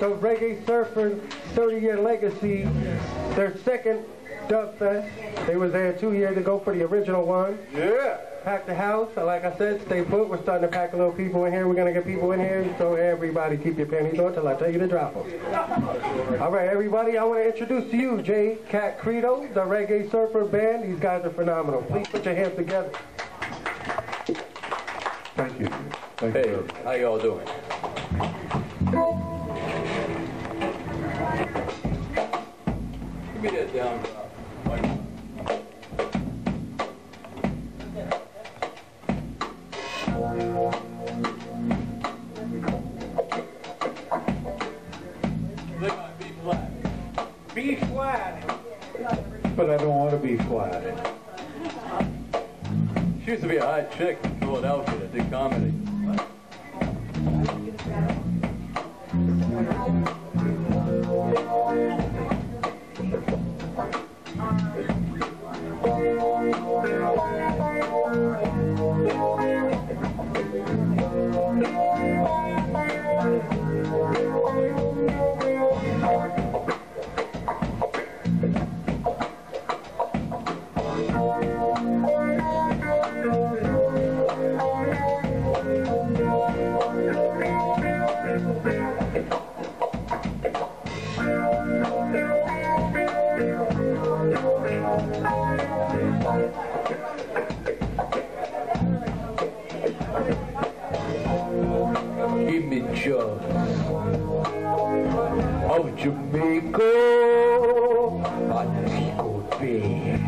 the Reggae Surfers 30-year legacy, their second Dubbfest. They was there 2 years ago for the original one. Yeah. Pack the house. Like I said, stay put. We're starting to pack a little people in here. We're going to get people in here. So everybody keep your panties on till I tell you to drop them. All right, everybody, I want to introduce to you J. Cat Credo, the Reggae Surfer Band. These guys are phenomenal. Please put your hands together. Thank you. Thank Hey, you. how y'all doing? Give me that down drop. Be flat. But I don't want to be flat. She used to be a hot chick in Philadelphia that did comedy. Images of Jamaica, Montego Bay,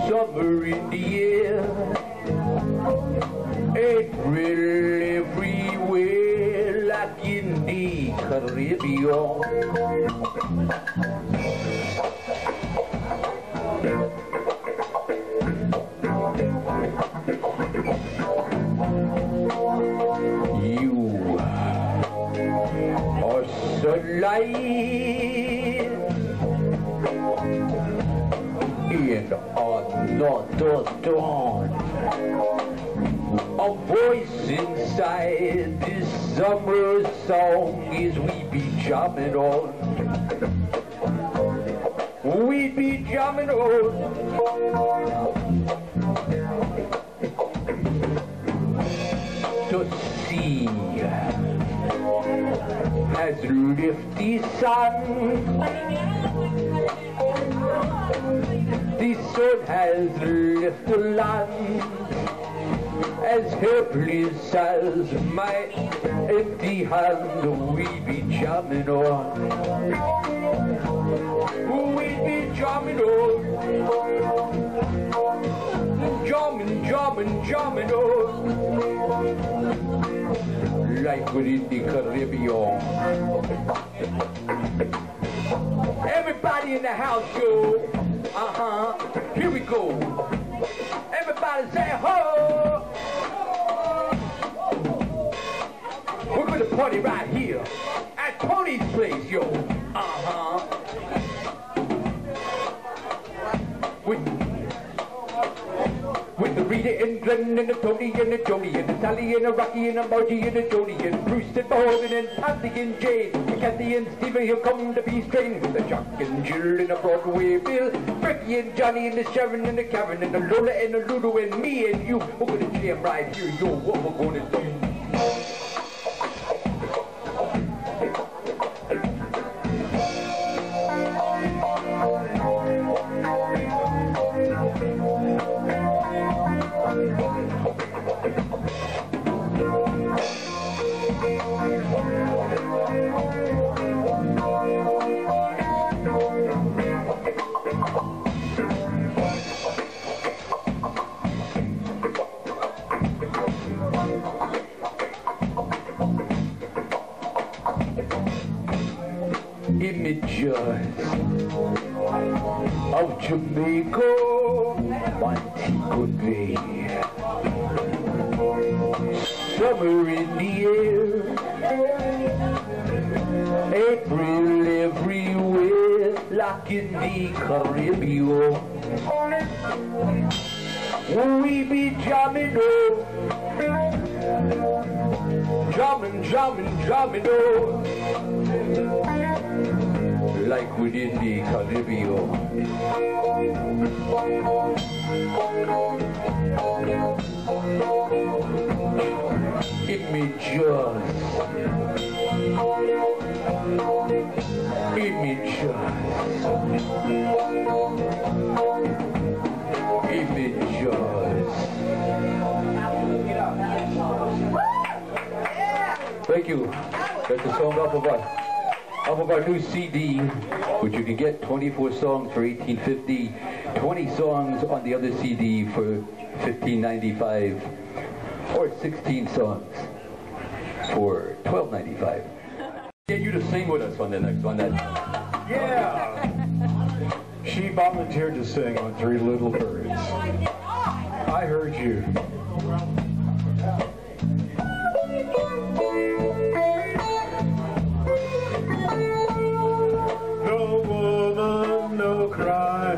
summer in the air, April everywhere, like in the Caribbean. Sunlight in another dawn, a voice inside this summer song is we be jamming on, we be jamming on. To see has left the sun. The sun has left the land. As helpless as my empty hand, we be jamming on. We be jamming on. Jamming, jamming, jamming on. Like within the Caribbean. Everybody in the house go, here we go. Everybody say ho. We're gonna party right here at Tony's place, yo. With the Rita and Glenn and the Tony and the Joni and the Sally and the Rocky and the Margie and the Joni and Bruce and Morgan and Patsy and Jane and Kathy and Stevie, here come the Peace Train with the Chuck and Jill and the Broadway Bill, Becky and Johnny and the Sharon and the Karen and the Lola and the Ludo and me and you. We're gonna jam right here, yo, what we're gonna do. Images of Jamaica, Montego Bay, summer in the air, April everywhere, like in the Caribbean. We be jamming on, drumming, oh, like within the Caribbean. Images. Thank you. That's the song off of our new CD, which you can get 24 songs for $18.50, 20 songs on the other CD for $15.95, or 16 songs for $12.95. Get you to sing with us on the next one. Yeah. She volunteered to sing on Three Little Birds. I heard you. No woman, no cry.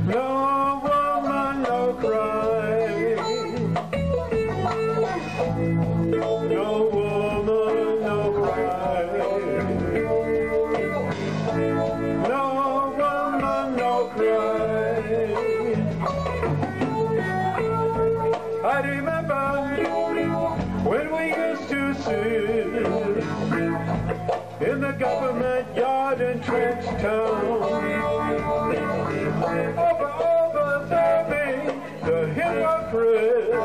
No woman, no cry. No woman, no cry. No woman, no cry. I remember when we used to sit in the government yard in Trench Town, observing the hypocrites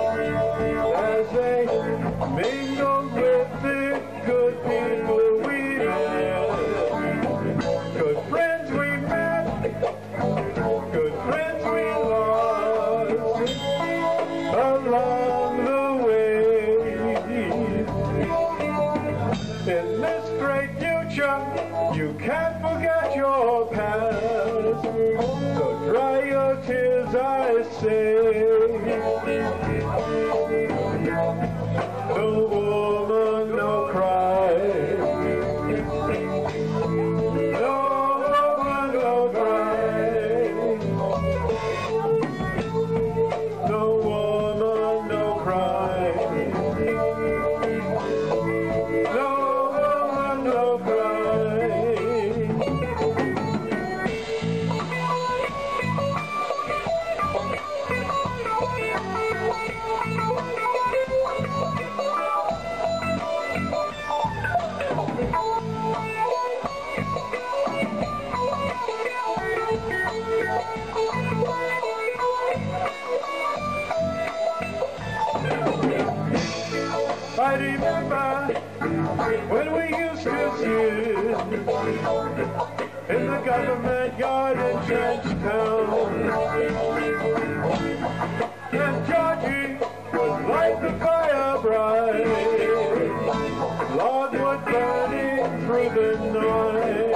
as they mingled with the good people we met. Good friends we met, good friends we lost along the way. In this great future, you can't forget your past, so dry your tears, I say. No woman, no cry. No woman, no cry. No woman, no cry. No woman, no cry. I remember when we used to sit in the government yard in Trenchtown, and Georgie was like the fire bride, logwood burning through the night,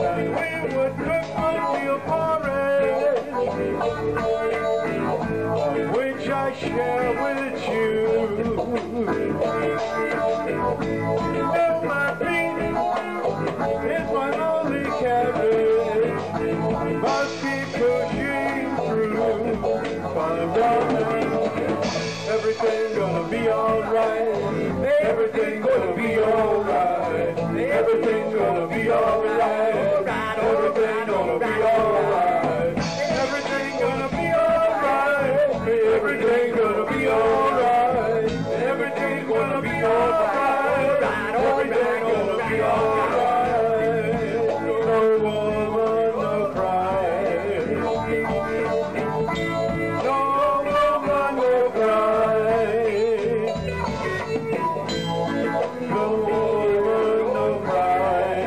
and we would cook oatmeal porridge, which I share with you. Oh, my feet is my only carriage, must be pushing through. Everything gonna be alright. Everything gonna be alright. Everything gonna be alright. Everything gonna be alright. Everything gonna be alright. Everything gonna be alright. Everything gonna be alright. Everything gonna be alright. No woman, no cry. No woman, no cry. No woman, no cry.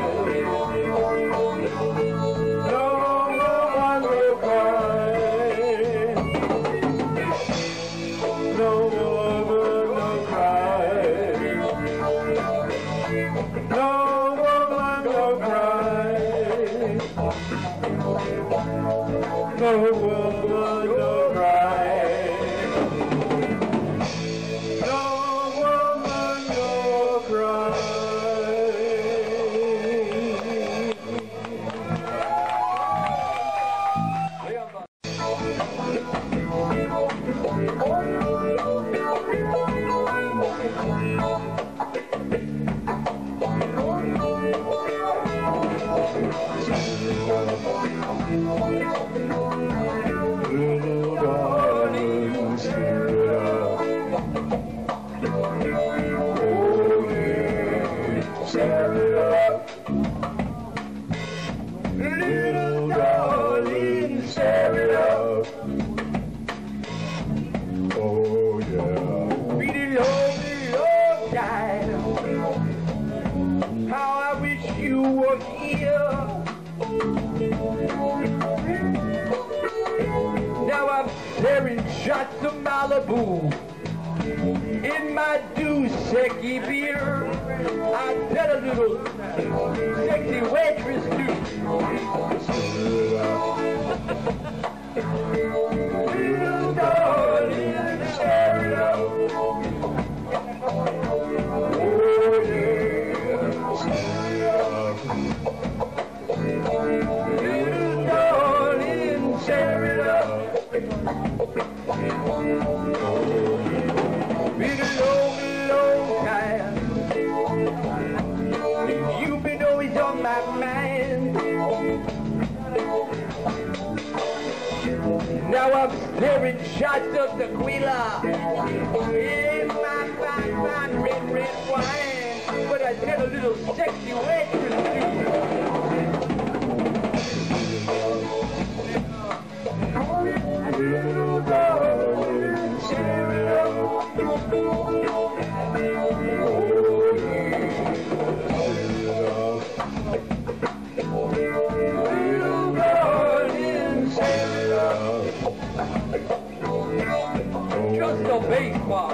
move. In my do-secky beer, I tell a little sexy waitress too. Little darling, stir it up. Oh yeah, stir it up. Little darling, stir it up. Been a long, long time. You've been always on my mind. Now I'm staring shots of tequila in my fine red wine. But I tell a little sexy waitress too. Little darling, share it up. Oh yeah, little darling, share it up. Just a baseball.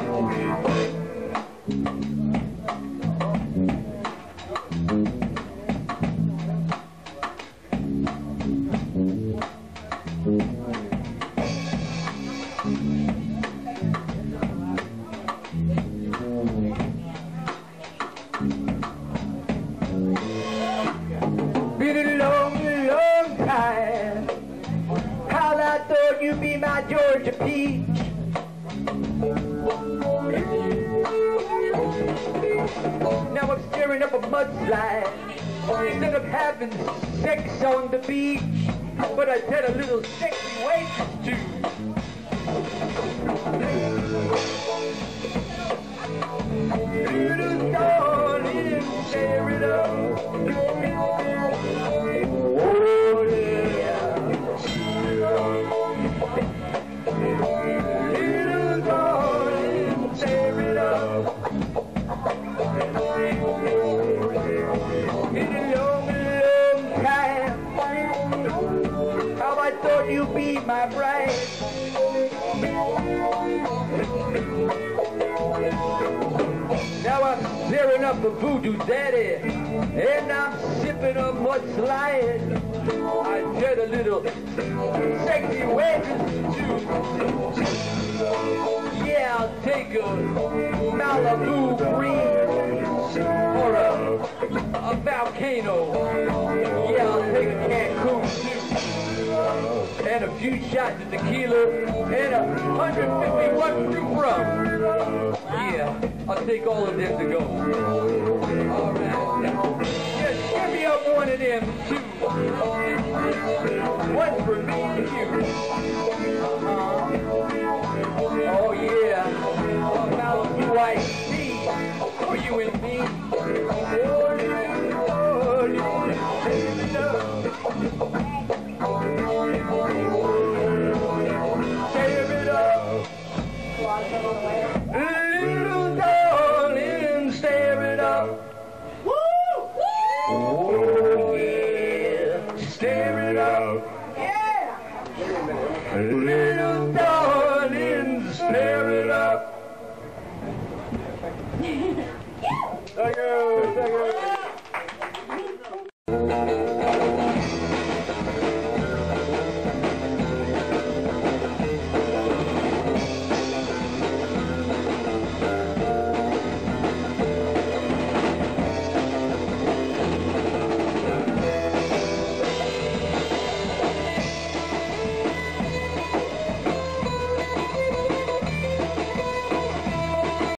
Been a long, long time. How I thought you'd be my Georgia peach. Now I'm staring up a mudslide. Instead of having sex on the beach, but I tell a little sexy waitress too. Little darling, share it up. Oh yeah, share it up. Little darling, share it up. Been a long, long time. How I thought you'd be my bride. Now I'm staring up a voodoo daddy, and I'm sipping a mudslide. I get a little sexy waitress too. Yeah, I'll take a Malibu breeze or a volcano. Yeah, I'll take a Cancun too. And a few shots of tequila and 151 proof rum. Yeah, I'll take all of them to go. All right. Just give me up one of them too. One for me and you. Oh yeah, a Malibu iced tea for you and me. Oh, little darling, stir it up. Woo! Oh yeah, stir it up. Yeah. Little darling, stir it up. Thank you. Thank you.